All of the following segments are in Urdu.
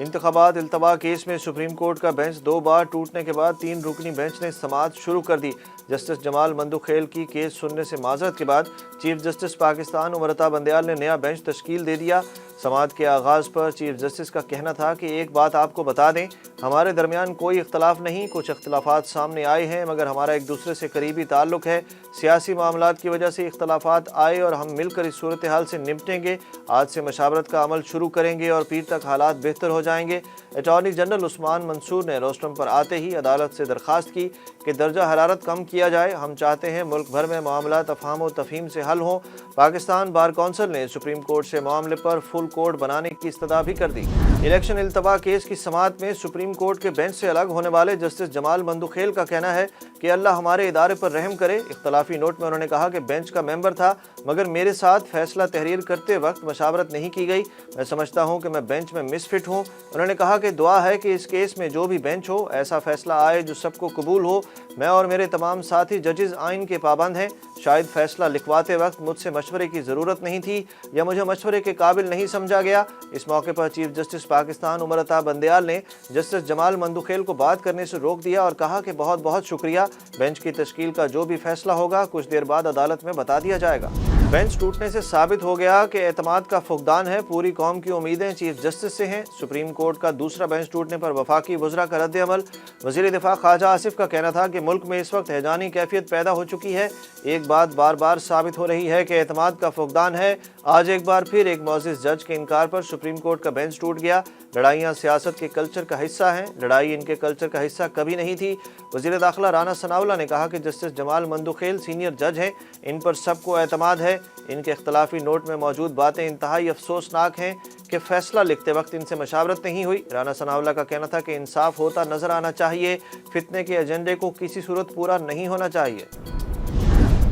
انتخابات التوا کیس میں سپریم کورٹ کا بینچ 2 بار ٹوٹنے کے بعد 3 رکنی بینچ نے سماعت شروع کر دی۔ جسٹس جمال مندوخیل کی کیس سننے سے معذرت کے بعد چیف جسٹس پاکستان امرتا بندیال نے نیا بینچ تشکیل دے دیا۔ سماعت کے آغاز پر چیف جسٹس کا کہنا تھا کہ ایک بات آپ کو بتا دیں، ہمارے درمیان کوئی اختلاف نہیں، کچھ اختلافات سامنے آئے ہیں مگر ہمارا ایک دوسرے سے قریبی تعلق ہے۔ سیاسی معاملات کی وجہ سے اختلافات آئے اور ہم مل کر اس صورتحال سے نمٹیں گے۔ آج سے مشاورت کا عمل شروع کریں گے اور پیر تک حالات بہتر ہو جائیں گے۔ اٹارنی جنرل عثمان منصور نے روسٹرم پر آتے ہی عدالت سے درخواست کی کہ درجہ حرارت کم کیا جائے۔ ہم چاہتے ہیں ملک بھر میں معاملات افہام و تفہیم سے حل ہوں۔ پاکستان بار کونسل نے سپریم کورٹ سے معاملے پر فل کورٹ بنانے کی استدعا بھی کر دی۔ الیکشن التوا کیس کی سماعت میں سپریم کورٹ کے بینچ سے الگ ہونے والے جسٹس جمال مندوخیل کا کہنا ہے کہ اللہ ہمارے ادارے پر رحم کرے۔ اختلافی نوٹ میں انہوں نے کہا کہ بینچ کا ممبر تھا مگر میرے ساتھ فیصلہ تحریر کرتے وقت مشاورت نہیں کی گئی۔ میں سمجھتا ہوں کہ میں بینچ میں مس فٹ ہوں۔ انہوں نے کہا کہ دعا ہے کہ اس کیس میں جو بھی بینچ ہو ایسا فیصلہ آئے جو سب کو قبول ہو۔ میں اور میرے تمام ساتھی ججز آئین کے پابند ہیں۔ شاید فیصلہ لکھواتے وقت مجھ سے مشورے کی ضرورت نہیں تھی یا مجھے مشورے کے قابل نہیں سمجھا گیا۔ اس موقع پر چیف جسٹس پاکستان امرتا بندیال نے جسٹس جمال مندوخیل کو بات کرنے سے روک دیا اور کہا کہ بہت بہت شکریہ، بینچ کی تشکیل کا جو بھی فیصلہ ہوگا کچھ دیر بعد عدالت میں بتا دیا جائے گا۔ بینچ ٹوٹنے سے ثابت ہو گیا کہ اعتماد کا فقدان ہے، پوری قوم کی امیدیں چیف جسٹس سے ہیں۔ سپریم کورٹ کا دوسرا بینچ ٹوٹنے پر وفاقی وزراء کا رد عمل۔ وزیر دفاع خواجہ آصف کا کہنا تھا کہ ملک میں اس وقت ہیجانی کیفیت پیدا ہو چکی ہے۔ ایک بات بار بار ثابت ہو رہی ہے کہ اعتماد کا فقدان ہے۔ آج ایک بار پھر ایک معزز جج کے انکار پر سپریم کورٹ کا بینچ ٹوٹ گیا۔ لڑائیاں سیاست کے کلچر کا حصہ ہیں، لڑائی ان کے کلچر کا حصہ کبھی نہیں تھی۔ وزیر داخلہ رانا ثناءاللہ نے کہا کہ جسٹس جمال مندوخیل سینئر جج ہیں، ان پر سب کو اعتماد ہے۔ ان کے اختلافی نوٹ میں موجود باتیں انتہائی افسوسناک ہیں کہ فیصلہ لکھتے وقت ان سے مشاورت نہیں ہوئی۔ رانا ثناءاللہ کا کہنا تھا کہ انصاف ہوتا نظر آنا چاہیے، فتنے کے ایجنڈے کو کسی صورت پورا نہیں ہونا چاہیے۔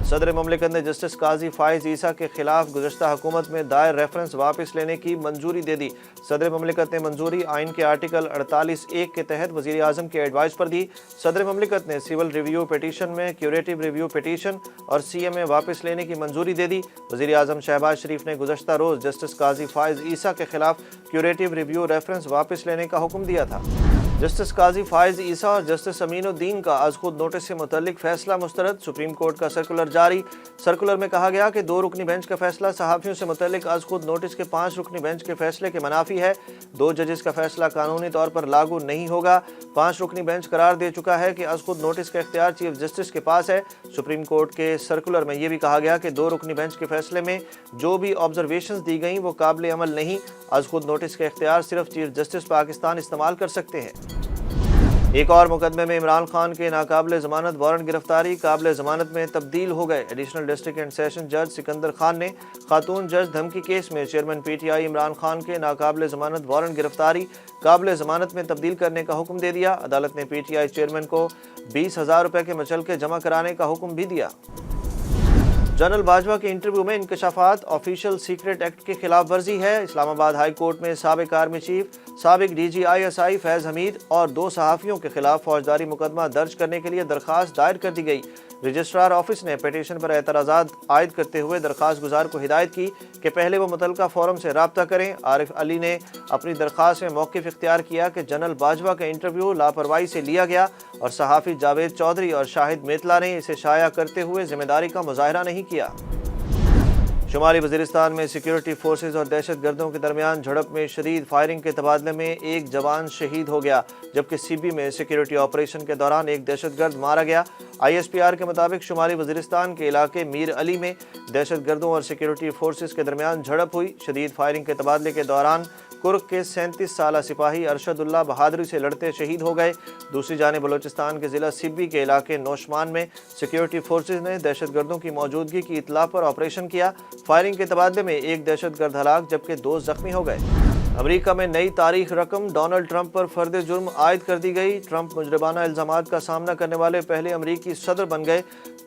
صدر مملکت نے جسٹس قاضی فائز عیسیٰ کے خلاف گزشتہ حکومت میں دائر ریفرنس واپس لینے کی منظوری دے دی۔ صدر مملکت نے منظوری آئین کے آرٹیکل 48(1) کے تحت وزیر اعظم کے ایڈوائز پر دی۔ صدر مملکت نے سول ریویو پیٹیشن میں کیوریٹو ریویو پیٹیشن اور CMA واپس لینے کی منظوری دے دی۔ وزیر اعظم شہباز شریف نے گزشتہ روز جسٹس قاضی فائز عیسیٰ کے خلاف کیوریٹو ریویو ریفرنس واپس لینے کا حکم دیا تھا۔ جسٹس قاضی فائز عیسیٰ اور جسٹس امین الدین کا از خود نوٹس سے متعلق فیصلہ مسترد۔ سپریم کورٹ کا سرکولر جاری۔ سرکولر میں کہا گیا کہ 2 رکنی بینچ کا فیصلہ صحافیوں سے متعلق از خود نوٹس کے 5 رکنی بینچ کے فیصلے کے منافی ہے۔ 2 ججز کا فیصلہ قانونی طور پر لاگو نہیں ہوگا۔ 5 رکنی بینچ قرار دے چکا ہے کہ از خود نوٹس کا اختیار چیف جسٹس کے پاس ہے۔ سپریم کورٹ کے سرکولر میں یہ بھی کہا گیا کہ 2 رکنی بینچ کے فیصلے میں جو بھی آبزرویشنز دی گئیں وہ قابل عمل نہیں۔ از خود نوٹس کا اختیار صرف چیف جسٹس پاکستان استعمال کر سکتے ہیں۔ ایک اور مقدمے میں عمران خان کے ناقابل ضمانت وارنٹ گرفتاری قابل ضمانت میں تبدیل ہو گئے۔ ایڈیشنل ڈسٹرکٹ اینڈ سیشن جج سکندر خان نے خاتون جج دھمکی کیس میں چیئرمین PTI عمران خان کے ناقابل ضمانت وارنٹ گرفتاری قابل ضمانت میں تبدیل کرنے کا حکم دے دیا۔ عدالت نے PTI چیئرمین کو 20,000 روپے کے مچلکے جمع کرانے کا حکم بھی دیا۔ جنرل باجوہ کے انٹرویو میں انکشافات آفیشل سیکرٹ ایکٹ کی خلاف ورزی ہے۔ اسلام آباد ہائی کورٹ میں سابق آرمی چیف، سابق DG ISI فیض حمید اور 2 صحافیوں کے خلاف فوجداری مقدمہ درج کرنے کے لیے درخواست دائر کر دی گئی۔ رجسٹرار آفس نے پیٹیشن پر اعتراضات عائد کرتے ہوئے درخواست گزار کو ہدایت کی کہ پہلے وہ متعلقہ فورم سے رابطہ کریں۔ عارف علی نے اپنی درخواست میں موقف اختیار کیا کہ جنرل باجوہ کا انٹرویو لاپرواہی سے لیا گیا اور صحافی جاوید چودھری اور شاہد میتلا نے اسے شائع کرتے ہوئے ذمہ داری کا مظاہرہ نہیں کیا۔ شمالی وزیرستان میں سیکیورٹی فورسز اور دہشت گردوں کے درمیان جھڑپ میں شدید فائرنگ کے تبادلے میں ایک جوان شہید ہو گیا جبکہ CB میں سیکیورٹی آپریشن کے دوران ایک دہشت گرد مارا گیا۔ ISPR کے مطابق شمالی وزیرستان کے علاقے میر علی میں دہشت گردوں اور سیکیورٹی فورسز کے درمیان جھڑپ ہوئی۔ شدید فائرنگ کے تبادلے کے دوران کرک کے 37 سالہ سپاہی ارشد اللہ بہادری سے لڑتے شہید ہو گئے۔ دوسری جانب بلوچستان کے ضلع سبی کے علاقے نوشمان میں سیکیورٹی فورسز نے دہشت گردوں کی موجودگی کی اطلاع پر آپریشن کیا۔ فائرنگ کے تبادلے میں ایک دہشت گرد ہلاک جبکہ 2 زخمی ہو گئے۔ امریکہ میں نئی تاریخ رقم ڈونلڈ ٹرمپ پر فرد جرم عائد کر دی گئی۔ ٹرمپ مجرمانہ الزامات کا سامنا کرنے والے پہلے امریکی صدر بن گئے۔